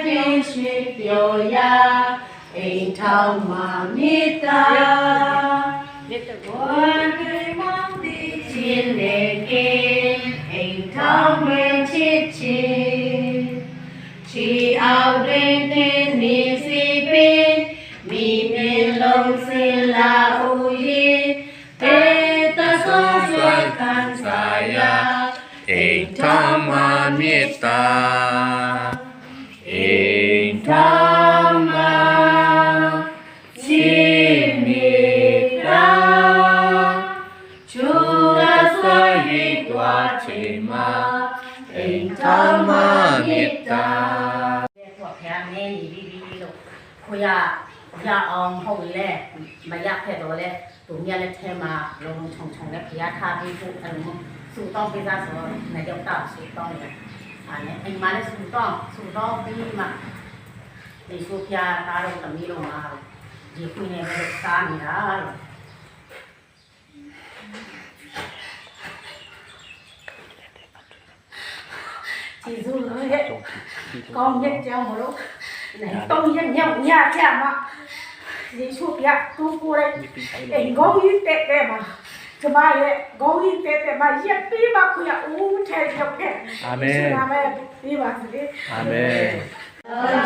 ပြင်ရှိပြောရအိမ်ထောင်မှာမေတ္တာမေတ္တာဝါကေမောင်တိချင်းလေကေအိမ်ထောင်ဝင်ချစ်ချစ်ချီအောင်တွင်တင်နေစီပင်မိမင်းလုံးစင်လာဦးရင်တေတဆောဆွဲခံစားရအိမ်ထောင်မှာမေတ္တာအိမ်ထောင်မှာချစ်မေတ္တာကျူရဆွေးတွားချိန်မှာအိမ်ထောင်မှာမေတ္တာพวกแค่แม่นี่ดีๆลูกคุยยาอองเฮาแลมายาแพ้ตัวแลตัวเมียแลแท้มาลงชงๆแล้วพยาทาพี่ผู้อันสู่ต้องไปซะสอนายกตาสู่ต้องอันนี้ไอ้มาเลยสู่ต้องพี่มาในสู่พยาตาลงตะมีลงมาดีคุยเนี่ยไม่ตานี่ล่ะchỉ dù hơi hết con nhất treo một lúc này tôi nhất nhau nhà chả mà gì suốt ya tu cô đây anh có ít tệ tệ mà cho ba vậy có ít tệ tệ mà nhất tí mà cô ya chạy theo cái amen amen đi mà đi amen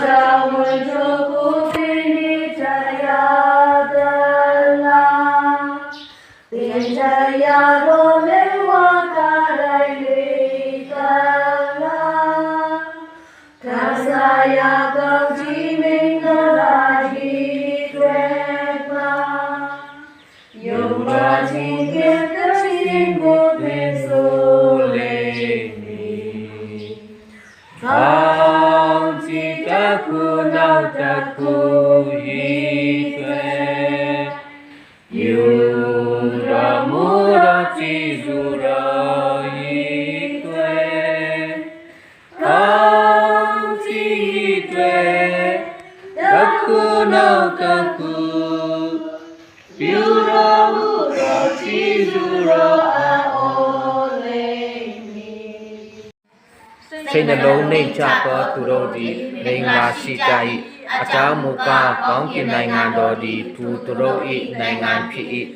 chào mừng cho cô đi chạy tiền chạy đồ lên hoa cả đại lý Kasaya kau jimin naraji tuekla Yuma jingir tersinggu desoleni Kau citaku nautaku hitwe Yura mura cizura hitwe Aku nautaku Yura mura cizura Sinh lâu nên cha có tu đâu đi nên là si chạy à cháu mua ca có cái này ngàn đồ đi tu đâu ít này ngàn phi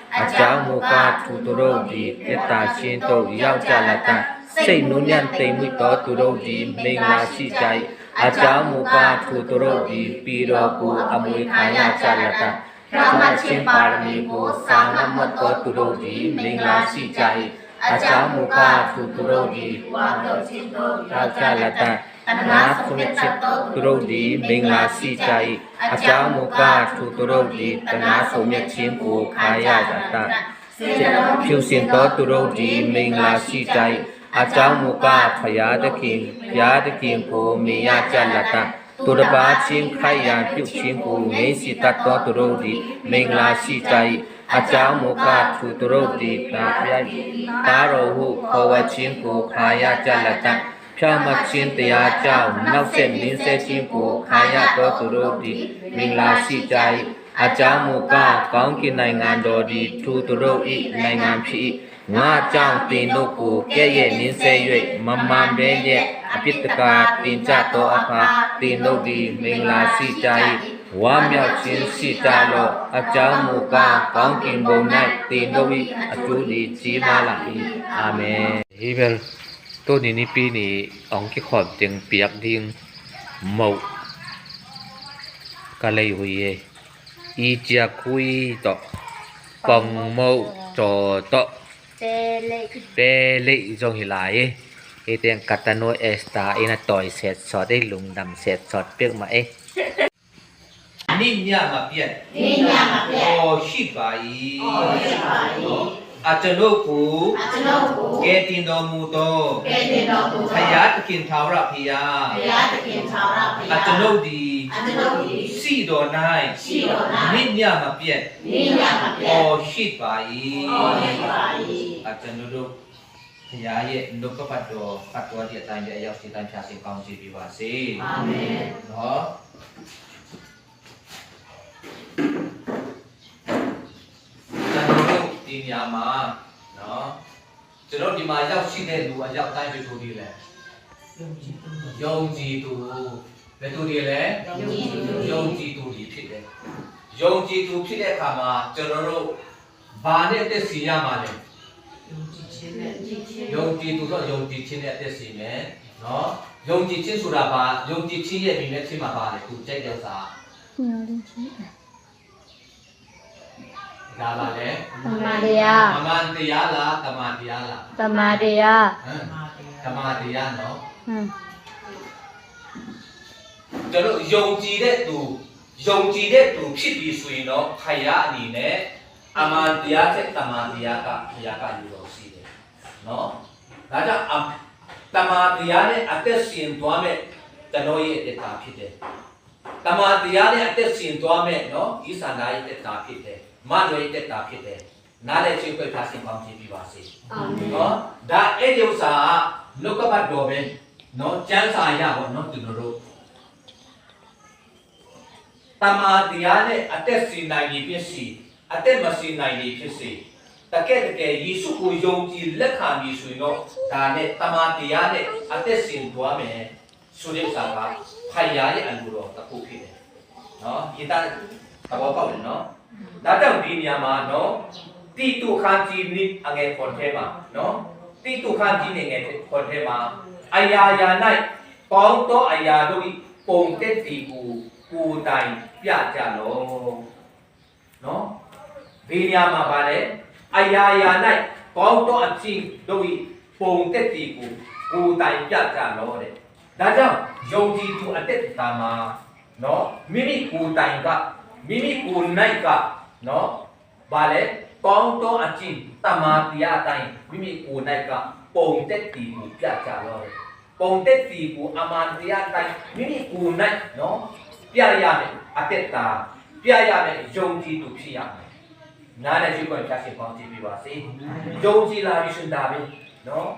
à cháu mua ca tu đâu đi cái ta xin tổ giao cha là ta xây núi nhân tây mũi to tu đâu đi nên là si chạy à cháu mua ca tu đâu đi pi đồ cu amui kaya cha là ta Rama xin parami cu sang năm mất to tu đâu đi nên là si chạy à cháu mua ca tu đâu đi giao cha là ta na không biết tu đâu đi mình là si chạy à cháu mua ca tu đâu đi na không biết chim cu kaya là ta phiêu xin to tu đâu đi mình là si chạy à cháu mua ca phải giá đất kim của mình ya cha là ta tu đã ba chim khai ya phiêu chim của mình si ta to tu đâu đi mình là si chạy à cháu mua ca tu đâu đi ta rồi hu khâu chim của kaya cha là ta Cha mặt chim tia chào nấu sen nín xe chim của khai ya to tu đâu đi mình là si chạy à cháu mua ca có cái này ngàn đồ đi tu đâu ít này ngàn phi Nga chang tin no ku ke ye nin se yue mamam be ye apitaka tin cha to apa tin no di ming la si chai wa myao chin si cha lo a chao mu ka kong kin bong nai tin no wi a chu di chi ma la i amen hebel to ni ni pi ni ong ki khom tiếng piak ding mâu ka lei hui ye i chia kui to pong mâu cho to Pele trong hi lai e tiếng katano esta ina toy set shot e lung dam set shot piak ma e Nin nya ma pian o shi bai Achanoku ke tin do mu to Hayat kin thawra phia Achanodi si do nai Nin nya ma pian o shi bai Achanodu พยาเยนุกปัดโดปัดตัวเดียตายเดียยาวสิตายชาสิกองสิบิวาสิอาเมนเนาะจันทรุติยามาเนาะ ကျွန်တော်ဒီမှာရောက်ရှိတဲ့လူအရောက်တိုင်းပဲသူတွေလဲယုံကြည်သူဘယ်သူတွေလဲယုံကြည်သူတွေဖြစ်တယ်ယုံကြည်သူဖြစ်တဲ့အခါမှာကျွန်တော်တို့ဘာနဲ့တက်စီရမှာလဲယုံကြည်သူတော့ယုံကြည်ခြင်းနဲ့တက်စီမယ်နော်ယုံကြည်ခြင်းဆိုတာဘာယုံကြည်ခြင်းရဲ့ဒီနဲ့ချင်းမှာပါလေသူကြိုက်တဲ့ဥစ္စာဒါပါလေသမ္မာတရား မမှန်တရားလားတမန်တရားလား သမ္မာတရား တမန်တရားနော်ကျွန်တော်ယုံကြည်တဲ့သူဖြစ်ပြီးဆိုရင်တော့ခရအနေနဲ့အမှန်တရားနဲ့တမန်တရားကဘုရားကယူတော်ရှိတယ်နော်ဒါကြောင့်တမန်တရားနဲ့အသက်ရှင်သွားမဲ့ကျွန်တော်ရဲ့တက်တာဖြစ်တယ်တမန်တရားနဲ့အသက်ရှင်သွားမဲ့နော်ဤစန္ဒာရဲ့တက်တာဖြစ်တယ်မတော်ရဲ့တက်တာဖြစ်တယ်နားလည်းချင်းခွဲဖျားရှင်ပေါင်းကြည့်ပြပါစေနော်ဒါအဲ့ဒီဥစ္စာလောကဘတ်တော်ပဲနော်ကျမ်းစာရပါနော်ကျွန်တော်တို့တမန်တရားနဲ့အသက်ရှင်နိုင်ပြီဖြစ်စီအသက်မရှင်နိုင်ပြီဖြစ်စီတကယ်ယေရှုကိုယုံကြည်လက်ခံပြီးဆိုရင်တော့ဒါနဲ့တမန်တရားနဲ့အသက်ရှင်သွားမယ်ဆိုတဲ့ဥစ္စာကဖယားရဲ့အလိုတော်တစ်ခုဖြစ်တယ်နော်ဒီတာသဘောပေါက်တယ်နော်ဒါကြောင့်ဒီနေရာမှာနော်တိတုခန်းကြီးနိအငယ်ခွန်ထဲမှာနော်တိတုခန်းကြီးနေငယ်ခွန်ထဲမှာအရာရာ၌ပေါင်းသောအရာတို့၏ပုံတက်တီကိုတိုင်ပြကြလောနော်ဒီနေရာမှာဗါလဲအရာရာ၌ပေါင်းသောအချင်းတို့၏ပုံတက်တီကိုတိုင်ပြကြလောတဲ့ဒါကြောင့်ယုံကြည်သူအတက်တာမှာနော်မိမိကိုတိုင်ကမိမိကိုနိုင်ကနော်ဗါလဲပေါင်းသောအချင်းတမာတရားတိုင်းမိမိကိုနိုင်ကပုံတက်တီကိုပြကြလောတဲ့ပုံတက်တီကိုအမှန်တရားတိုင်းမိမိကိုနိုင်နော်ပြရမယ်အတက်တာပြရမယ်ယုံကြည်သူဖြစ်ရမယ်နားနဲ့ရှိခွင့်ဖြတ်ရှင်ပေါင်းကြည့်ပြပါစေယုံကြည်လာပြီးရှင်တာပဲနော်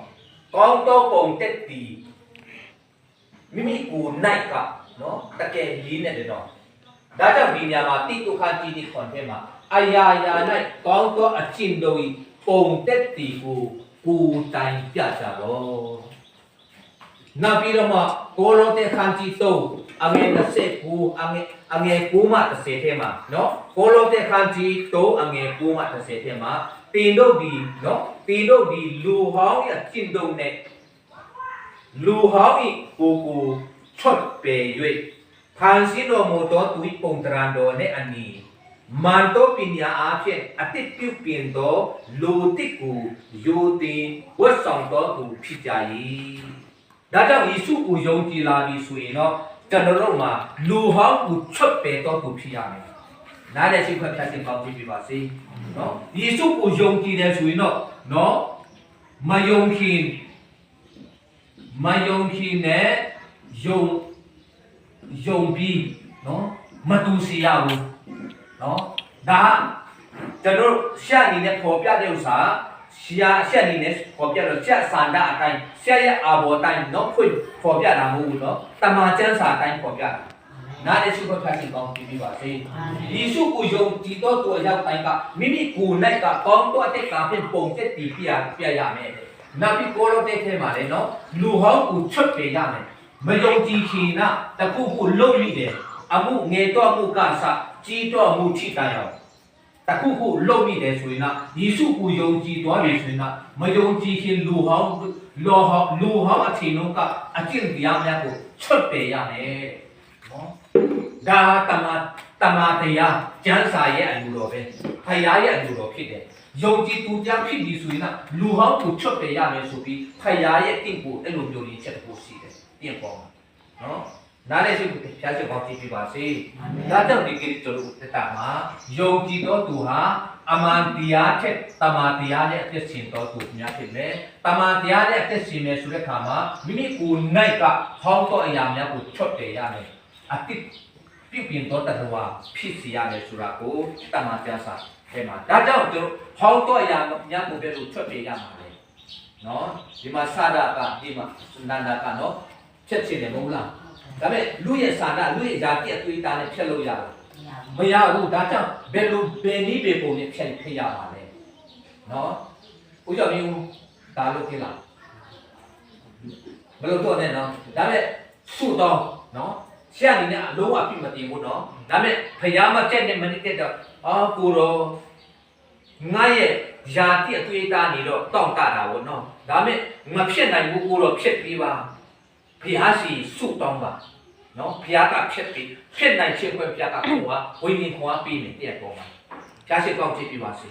ကောင်းသောပုံတက်တီမိမိကိုနိုင်ကနော်တကယ်လေးနဲ့တယ်နော်ဒါကြောင့်ဒီညမှာတိတုခါတိတိခွန်ထဲမှာအရာရာ၌ကောင်းသောအချင်းတို့၏ပုံတက်တီကိုတိုင်ပြကြတော့နောက်ပြီးတော့မှကိုလိုတဲ့ခန်းကြီးတော့အငယ်29အငယ်9မှ30ထဲမှာနော်ကိုလိုတဲ့ခန်းကြီးတော့အငယ်9မှ30ထဲမှာတင်တို့ဒီနော်တင်တို့ဒီလူဟောင်းရဲ့ကျင့်သုံးနဲ့လူဟောင်း၏ကိုချွတ်ပေ၍ဖန်ဆင်းတော်မူသောသူ၏ပုံတရံတော်နဲ့အနီမန်တောပညာအားဖြင့်အတိတ်ပြုပြင်သောလူတစ်ကိုယိုတင်ဝတ်ဆောင်တော်သူဖြစ်ကြ၏ဒါကြောင့်ယေရှုကိုယုံကြည်လာပြီဆိုရင်တော့ကျွန်တော်တို့မှာလူဟောင်းကိုချွတ်ပယ်တော်သူဖြစ်ရမယ်နားလည်းရှိခွင့်ဖြတ်တင်ပေါင်းကြည့်ပြပါစေနော်ယေရှုကိုယုံကြည်တယ်ဆိုရင်တော့နော်မယုံခင်နဲ့ယုံပြီးနော်မတူစီရဘူးနော်ဒါကျွန်တော်ရှာနေနဲ့ပေါ်ပြတဲ့ဥစ္စာရှာနေနဲ့ပေါ်ပြတော့ရှာစန္ဒအတိုင်းရှာရဲ့အာဘောတိုင်းနော်ဖွင့်ပေါ်ပြတာမဟုတ်ဘူးနော်တမန်ကျမ်းစာအတိုင်းပေါ်ပြတာနားလည်းရှိဖို့ဖတ်ကြည့်ကောင်းကြည့်ပြပါစေယေရှုကိုယုံကြည်တော့သူအရောက်တိုင်းကမိမိကိုယ်၌ကကောင်းတော့တဲ့ကားဖြင့်ပုံသက်တည်ပြရမယ်နောက်ပြီးကိုလိုတဲ့ထဲမှာလည်းနော်လူဟောင်းကိုချွတ်ပေရမယ်မယုံကြည်ခင်ကတခုခုလုံးမိတယ်အမှုငယ်တော့မှုကစကြီးတော့မှုထိတိုင်အောင်တခုခုလုံးမိတယ်ဆိုရင်ကယေရှုကိုယုံကြည်သွားပြီဆိုရင်ကမယုံကြည်ခင်လူဟောင်းအထင်လုံးကအကျင့်တရားများကိုချွတ်ပေရမယ်နော်ဒါတမန်တရားကျမ်းစာရဲ့အလိုတော်ပဲဖယားရဲ့အလိုတော်ဖြစ်တယ်ယုံကြည်သူကြားဖြစ်ပြီးဆိုရင်ကလူဟောင်းကိုချွတ်ပေရမယ်ဆိုပြီးဖယားရဲ့တင့်ကိုအဲ့လိုမျိုးလေးချက်ကိုရှိတယ်တင့်ပေါ်မှာနော်နားလည်းရှိဖြားချက်ပေါင်းကြည့်ပြပါစေဒါကြောင့်ဒီကိစ္စတို့တက်တာမှာယုံကြည်တော်သူဟာအမှန်တရားထက်တမန်တရားနဲ့အသက်ရှင်တော်သူများဖြစ်မယ်တမန်တရားနဲ့အသက်ရှင်မယ်ဆိုတဲ့အခါမှာမိမိကိုယ်၌ကဟောင်းသောအရာများကိုချွတ်တယ်ရမယ်အတိတ်ပြုပြင်တော်တတော်ဖြစ်စီရမယ်ဆိုတာကိုတမန်ကျမ်းစာထဲမှာဒါကြောင့်တို့ဟောင်းသောအရာများကိုပဲလို့ချွတ်တယ်ရမှာလေနော်ဒီမှာစာဒကဒီမှာနန္ဒကနော်ချက်ချင်တယ်မဟုတ်လားဒါပေမဲ့လူရဲ့စာဒလူရဲ့ຢာတိအသွေးသားနဲ့ဖြတ်လို့ရလားမရဘူးဒါကြောင့်ဘယ်နည်းဘယ်ပုံနဲ့ဖြတ်ရပါလဲနော်ဦးကျော်မျိုး ဒါလို့ဖြစ်လာဘယ်လိုတော့နဲ့နော်ဒါပေမဲ့စုတော့နော်ရှက်အနေနဲ့အလုံးဝပြမတင်ဘူးနော်ဒါပေမဲ့ဖယားမကြက်နဲ့မနစ်တဲ့တော့ကိုရောငါရဲ့ຢာတိအသွေးသားနေတော့တောင့်တတာပေါ့နော်ဒါပေမဲ့မဖြစ်နိုင်ဘူးကိုတော့ဖြစ်ပြီးပါဖယားစီစုတောင်းပါနော်ဖယားကဖြစ်နိုင်ခြင်းခွင့်ဖယားကကိုကဝိညာဉ်ခွာပြီးနေတဲ့ပုံမှာဖယားရှိကောင်းချစ်ပြပါစေ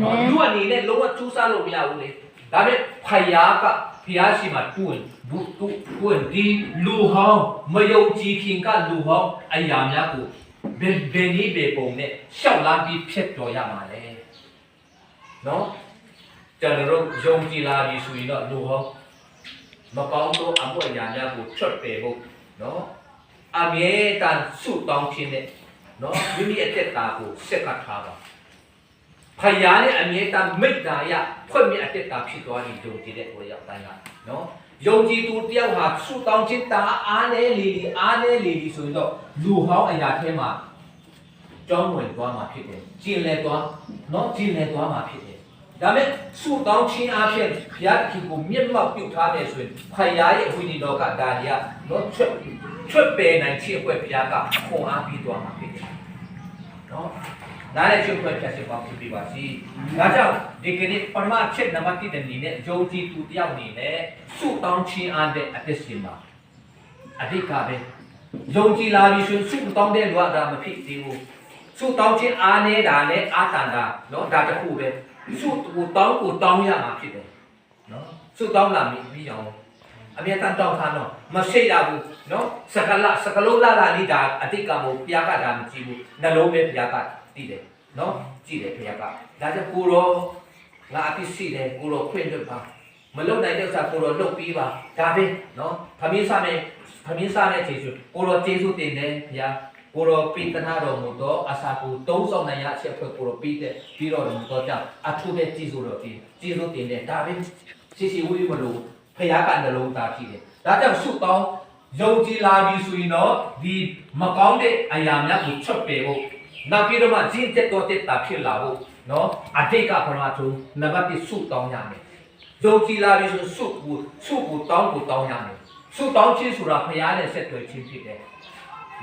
နော်လူအနေနဲ့လုံးဝကျူးစားလို့မရဘူးလေဒါပေမဲ့ဖယားကဖယားရှိမှတွင်ဘူးဒီလူဟောင်းမယုံကြည်ခင်ကလူဟောင်းအရာများကိုဘယ်နည်းဘယ်ပုံနဲ့ရှောက်လာပြီးဖြစ်တော်ရမှာလဲနော်ကျွန်တော်ယုံကြည်လာပြီဆိုရင်တော့လူဟောင်းမကောင်းသောအမှုအရာများကိုချွတ်ပယ်ဖို့နော်အမြဲတမ်းဆုတောင်းခြင်းနဲ့နော်မိမိအသက်တာကိုစက်ကပ်ထားပါဖယားနဲ့အမြဲတမ်းမိတ္တာရဖွင့်မြတ်အသက်တာဖြစ်သွားရင်ယုံကြည်တဲ့ကိုရောက်တိုင်းကနော်ယုံကြည်သူတယောက်ဟာဆုတောင်းခြင်းတာအားနဲ့လီဆိုရင်တော့လူဟောင်းအရာထဲမှာကြောင်းဝင်သွားမှာဖြစ်တယ်ကျင်လည်သွားနော်ကျင်လည်သွားမှာဖြစ်တယ်ဒါမဲ့ဆုတောင်းခြင်းအဖြစ်ဘုရားခင်ကိုမျက်မှောက်ပြုထားတယ်ဆိုရင်ဖယားရဲ့ဝိညာဉ်တော်ကဒါရီကတော့ချွတ်ပယ်နိုင်ခြင်းအတွက်ဘုရားကခွန်အားပေးသွားမှာဖြစ်တယ်နော်နားလည်းချွတ်ဖွဲ့ဖြတ်ချက်ပေါင်းပြပါစီဒါကြောင့်ဒီကနေ့ပထမချက်နံပါတ်1တဲ့အနေနဲ့ယုံကြည်သူတယောက်အနေနဲ့ဆုတောင်းခြင်းအားတဲ့အသက်ရှင်ပါအဓိကပဲယုံကြည်လာပြီဆိုရင်ဆုတောင်းတဲ့လူကဒါမဖြစ်သေးဘူးဆုတောင်းခြင်းအားနေတာနဲ့အာတန်တာနော်ဒါတခုပဲဆုကိုတောင်းရမှာဖြစ်တယ်နော်ဆုတောင်းလာပြီးအောင်အမြဲတမ်းတောင်းထားတော့မရှိရဘူးနော်စကလုံးလာလေးဒါအတိတ်ကမို့ဘုရားကဒါမကြည့်ဘူးနှလုံးပဲဘုရားကတည်တယ်နော်ကြည့်တယ်ဘုရားကဒါကြောင့်ကိုရောငါအပြစ်ရှိတယ်ကိုရောခွင့်လွတ်ပါမလုပ်နိုင်တဲ့ဥစ္စာကိုရောလုပ်ပြီးပါဒါပဲနော်ဖမင်းစားတဲ့ခြေစွကိုရောကျေးဇူးတင်တယ်ဘုရားကိုရောပိတနာတော်မူသောအစာကိုသုံးဆောင်နိုင်ရချက်ဖွဲ့ကိုရောပြီးတော့တော့ကြောင့်အထုတဲ့ကျေးဇူးတော်ကျေးဇူးတင်တယ်ဒါပဲရှိဝေးမလို့ဖယားကနှလုံးသားဖြစ်တယ်ဒါကြောင့်ဆုတောင်းယုံကြည်လာပြီဆိုရင်တော့ဒီမကောင်းတဲ့အရာများကိုချွတ်ပယ်ဖို့နောက်ပြီးတော့မှကျင့်တဲ့တော်တဲ့တာဖြစ်လာဖို့နော်အတိတ်ကပရမတ်ထုနံပါတ်1ဆုတောင်းရမယ်ယုံကြည်လာပြီဆိုဆုကိုတောင်းရမယ်ဆုတောင်းခြင်းဆိုတာဖယားနဲ့ဆက်သွယ်ခြင်းဖြစ်တယ်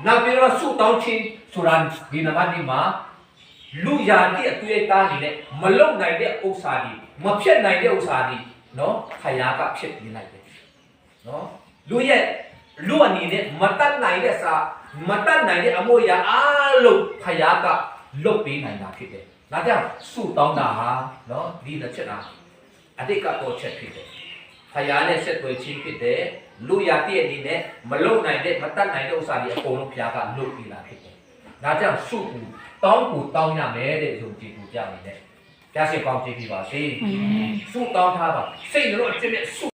နောက်ပြီးတော့ဆုတောင်းခြင်းဆိုတာဒီနံပါတ်2မှာလူရာတိအတွေ့အတားနေတဲ့မလုံနိုင်တဲ့ဥစ္စာတွေမဖြစ်နိုင်တဲ့ဥစ္စာတွေနော်ဖယားကဖြစ်ပြလိုက်တယ်နော်လူအနေနဲ့မတတ်နိုင်တဲ့အမှုရာအားလုံးဖယားကလုပ်ပေးနိုင်တာဖြစ်တယ်ဒါကြောင့်ဆုတောင်းတာဟာနော်ဒီတစ်ချက်အားအတိတ်ကတော့ချက်ဖြစ်တယ်ဖယားနဲ့ဆက်သွယ်ခြင်းဖြစ်တယ်လူရာတိအနေနဲ့မလုံနိုင်တဲ့မတတ်နိုင်တဲ့ဥစ္စာတွေအကုန်လုံးဖယားကလုပ်ပေးလာဖြစ်တယ်ဒါကြောင့်ဆုကိုတောင်းရမယ်တဲ့ယုံကြည်သူကြောင့်နေတယ်ဘုရားရှင်ကောင်းချီးပေးပါစေဆုတောင်းထားပါစိတ်နှလုံးအကျင့်နဲ့ဆု